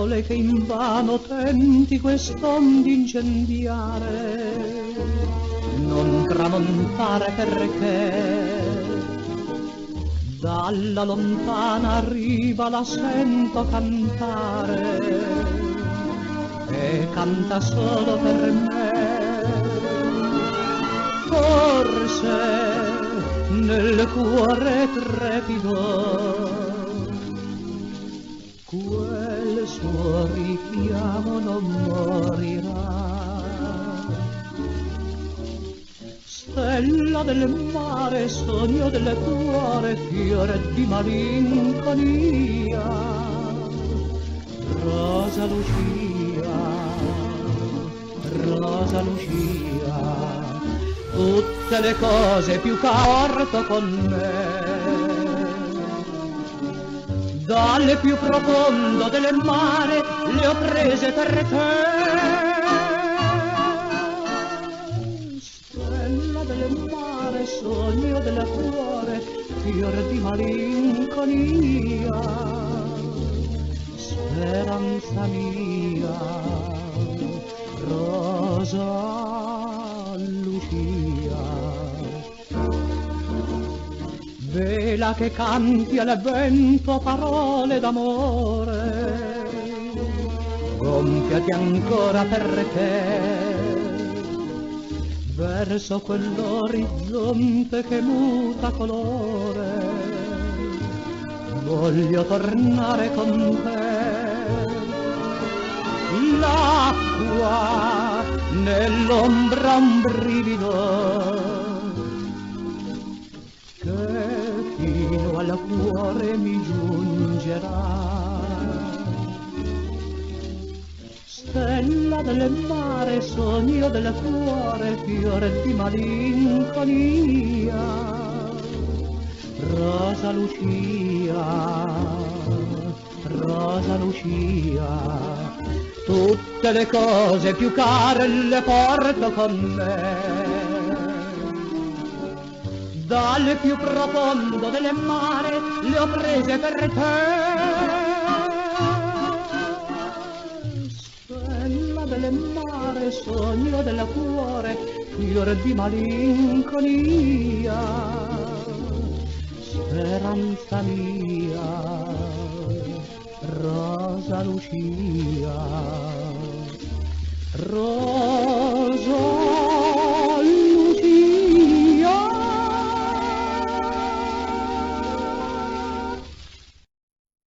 sole che invano tenti quest'onda incendiare, non tramontare perché dalla lontana riva la sento cantare e canta solo per me. Forse nel cuore trepido quel suo richiamo non morirà. Stella del mare, sogno del cuore, fiore di malinconia, Rosa Lucia, Rosa Lucia, tutte le cose più che orto con me, dal più profondo del mare le ho prese per te. Stella del mare, sogno del cuore, fiore di malinconia, speranza mia, Rosa Lucia. Vela che canti al vento parole d'amore, gonfiati ancora perché verso quell'orizzonte che muta colore voglio tornare con te. L'acqua nell'ombra un brivido fino al cuore mi giungerà. Stella del mare, sogno del cuore, fiore di malinconia, Rosa Lucia, Rosa Lucia, tutte le cose più care le porto con me, dal più profondo del mare le ho prese per te. Stella del mare, sogno del cuore, fiore di malinconia, speranza mia, Rosa Lucia, Rosa